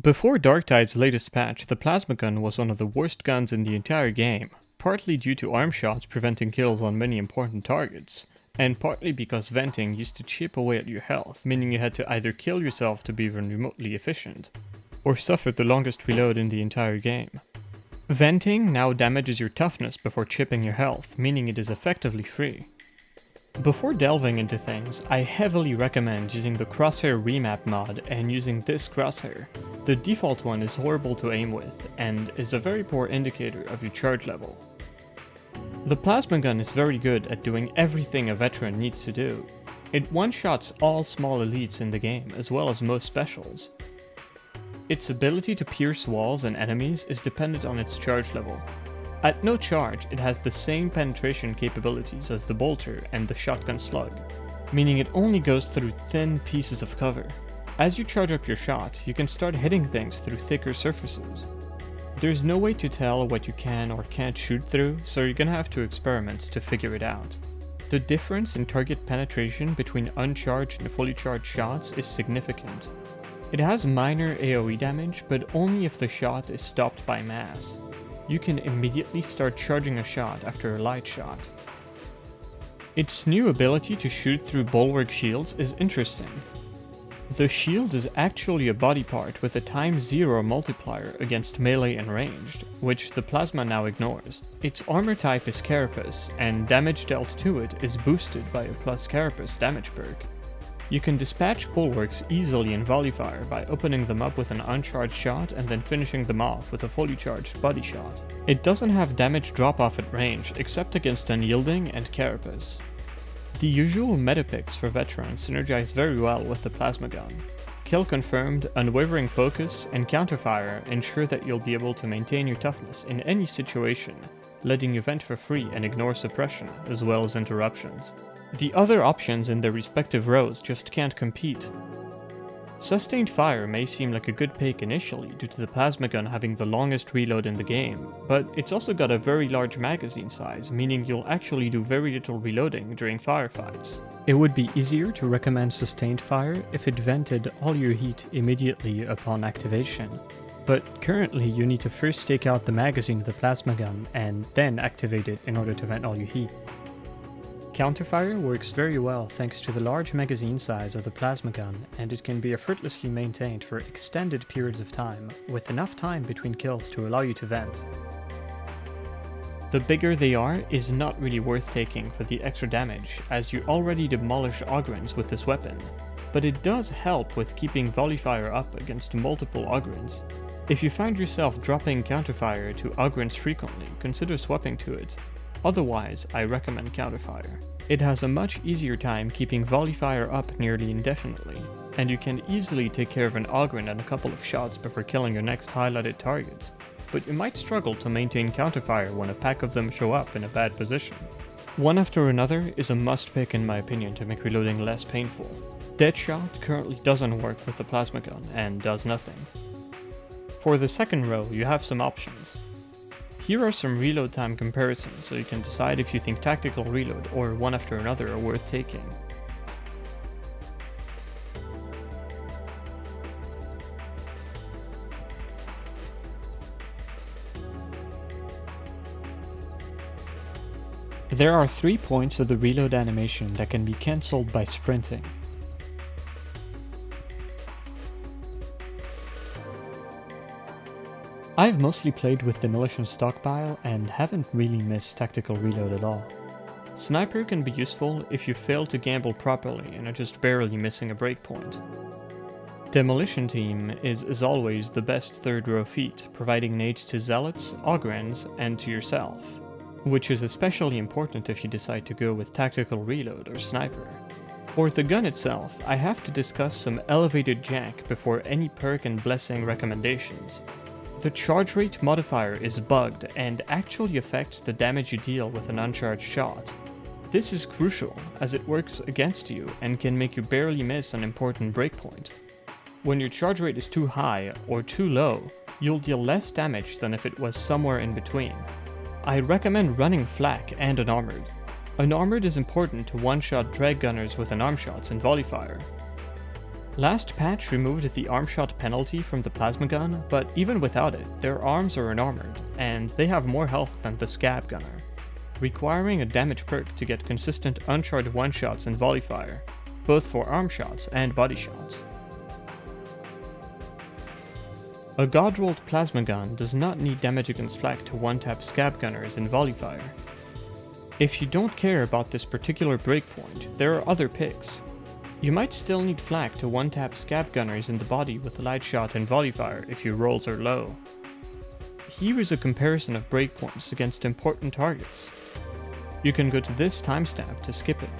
Before Darktide's latest patch, the plasma gun was one of the worst guns in the entire game, partly due to arm shots preventing kills on many important targets, and partly because venting used to chip away at your health, meaning you had to either kill yourself to be even remotely efficient, or suffer the longest reload in the entire game. Venting now damages your toughness before chipping your health, meaning it is effectively free. Before delving into things, I heavily recommend using the Crosshair remap mod and using this crosshair. The default one is horrible to aim with, and is a very poor indicator of your charge level. The plasma gun is very good at doing everything a veteran needs to do. It one-shots all small elites in the game, as well as most specials. Its ability to pierce walls and enemies is dependent on its charge level. At no charge, it has the same penetration capabilities as the bolter and the shotgun slug, meaning it only goes through thin pieces of cover. As you charge up your shot, you can start hitting things through thicker surfaces. There's no way to tell what you can or can't shoot through, so you're gonna have to experiment to figure it out. The difference in target penetration between uncharged and fully charged shots is significant. It has minor AoE damage, but only if the shot is stopped by mass. You can immediately start charging a shot after a light shot. Its new ability to shoot through bulwark shields is interesting. The shield is actually a body part with a ×0 multiplier against melee and ranged, which the plasma now ignores. Its armor type is Carapace, and damage dealt to it is boosted by a plus Carapace damage perk. You can dispatch bulwarks easily in volley fire by opening them up with an uncharged shot and then finishing them off with a fully charged body shot. It doesn't have damage drop off at range except against unyielding and Carapace. The usual meta picks for veterans synergize very well with the plasma gun. Kill confirmed, unwavering focus, and counterfire ensure that you'll be able to maintain your toughness in any situation, letting you vent for free and ignore suppression, as well as interruptions. The other options in their respective rows just can't compete. Sustained fire may seem like a good pick initially due to the plasma gun having the longest reload in the game, but it's also got a very large magazine size, meaning you'll actually do very little reloading during firefights. It would be easier to recommend sustained fire if it vented all your heat immediately upon activation, but currently you need to first take out the magazine of the plasma gun and then activate it in order to vent all your heat. Counterfire works very well thanks to the large magazine size of the plasma gun, and it can be effortlessly maintained for extended periods of time, with enough time between kills to allow you to vent. The bigger they are is not really worth taking for the extra damage, as you already demolish Ogrins with this weapon, but it does help with keeping volley fire up against multiple Ogrins. If you find yourself dropping counterfire to Ogrins frequently, consider swapping to it. Otherwise, I recommend counterfire. It has a much easier time keeping volley fire up nearly indefinitely, and you can easily take care of an Ogrin in a couple of shots before killing your next highlighted targets, but you might struggle to maintain counterfire when a pack of them show up in a bad position. One after another is a must pick in my opinion to make reloading less painful. Deadshot currently doesn't work with the plasma gun and does nothing. For the second row, you have some options. Here are some reload time comparisons so you can decide if you think tactical reload or one after another are worth taking. There are 3 points of the reload animation that can be cancelled by sprinting. I've mostly played with Demolition Stockpile and haven't really missed tactical reload at all. Sniper can be useful if you fail to gamble properly and are just barely missing a breakpoint. Demolition Team is, as always, the best third row feat, providing nades to zealots, Ogrins, and to yourself, which is especially important if you decide to go with tactical reload or sniper. For the gun itself, I have to discuss some elevated jank before any perk and blessing recommendations. The charge rate modifier is bugged and actually affects the damage you deal with an uncharged shot. This is crucial as it works against you and can make you barely miss an important breakpoint. When your charge rate is too high or too low, you'll deal less damage than if it was somewhere in between. I recommend running flak and unarmored. Unarmored is important to one-shot drag gunners with unarmed shots and volley fire. Last patch removed the arm shot penalty from the plasma gun, but even without it, their arms are unarmored, and they have more health than the scab gunner, requiring a damage perk to get consistent uncharged one-shots and volley fire, both for arm shots and body shots. A god-rolled plasma gun does not need damage against flak to one-tap scab gunners in volley fire. If you don't care about this particular breakpoint, there are other picks. You might still need flak to one-tap scab gunners in the body with light shot and volley fire if your rolls are low. Here is a comparison of breakpoints against important targets. You can go to this timestamp to skip it.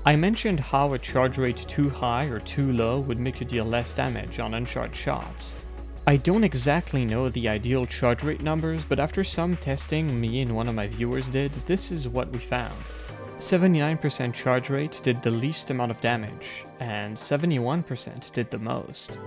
I mentioned how a charge rate too high or too low would make you deal less damage on uncharged shots. I don't exactly know the ideal charge rate numbers, but after some testing me and one of my viewers did, this is what we found. 79% charge rate did the least amount of damage, and 71% did the most.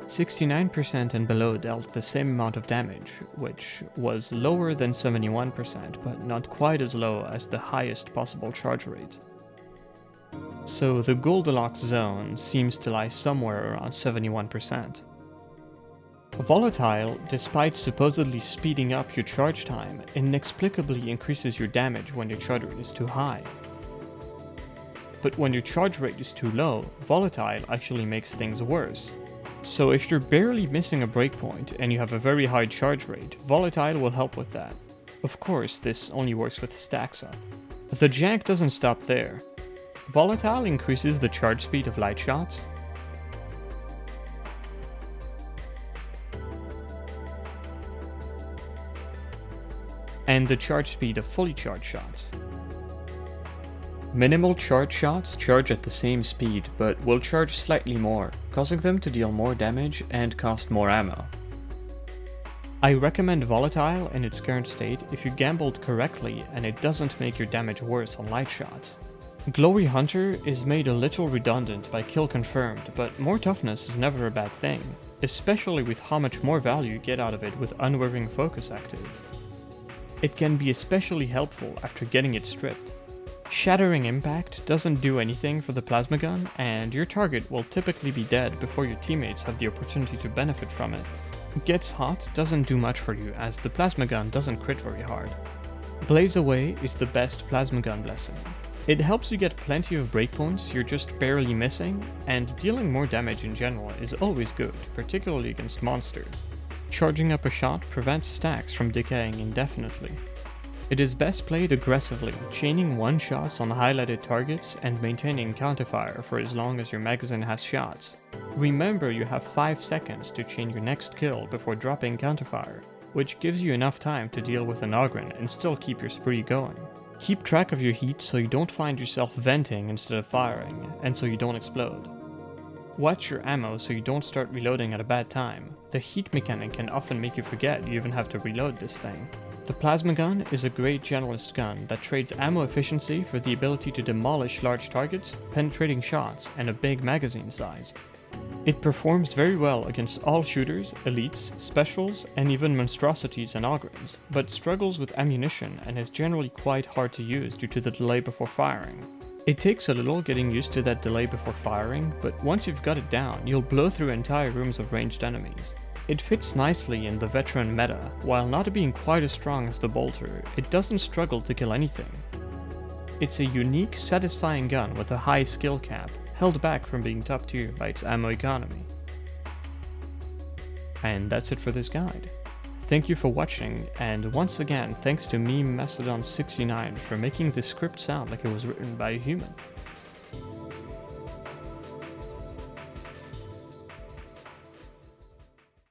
69% and below dealt the same amount of damage, which was lower than 71%, but not quite as low as the highest possible charge rate. So the Goldilocks zone seems to lie somewhere around 71%. Volatile, despite supposedly speeding up your charge time, inexplicably increases your damage when your charge rate is too high. But when your charge rate is too low, Volatile actually makes things worse. So if you're barely missing a breakpoint and you have a very high charge rate, Volatile will help with that. Of course, this only works with stacks up. The jank doesn't stop there. Volatile increases the charge speed of light shots, and the charge speed of fully charged shots. Minimal charge shots charge at the same speed, but will charge slightly more, causing them to deal more damage and cost more ammo. I recommend Volatile in its current state if you gambled correctly and it doesn't make your damage worse on light shots. Glory Hunter is made a little redundant by kill confirmed, but more toughness is never a bad thing, especially with how much more value you get out of it with Unwavering Focus active. It can be especially helpful after getting it stripped. Shattering Impact doesn't do anything for the plasma gun, and your target will typically be dead before your teammates have the opportunity to benefit from it. Gets Hot doesn't do much for you as the plasma gun doesn't crit very hard. Blaze Away is the best plasma gun blessing. It helps you get plenty of breakpoints you're just barely missing, and dealing more damage in general is always good, particularly against monsters. Charging up a shot prevents stacks from decaying indefinitely. It is best played aggressively, chaining one-shots on highlighted targets and maintaining counterfire for as long as your magazine has shots. Remember you have 5 seconds to chain your next kill before dropping counterfire, which gives you enough time to deal with an Ogren and still keep your spree going. Keep track of your heat so you don't find yourself venting instead of firing, and so you don't explode. Watch your ammo so you don't start reloading at a bad time. The heat mechanic can often make you forget you even have to reload this thing. The plasma gun is a great generalist gun that trades ammo efficiency for the ability to demolish large targets, penetrating shots, and a big magazine size. It performs very well against all shooters, elites, specials, and even monstrosities and Ogrins, but struggles with ammunition and is generally quite hard to use due to the delay before firing. It takes a little getting used to that delay before firing, but once you've got it down, you'll blow through entire rooms of ranged enemies. It fits nicely in the veteran meta. While not being quite as strong as the bolter, it doesn't struggle to kill anything. It's a unique, satisfying gun with a high skill cap, held back from being top tier by its ammo economy. And that's it for this guide. Thank you for watching, and once again thanks to Meme Mastodon69 for making this script sound like it was written by a human.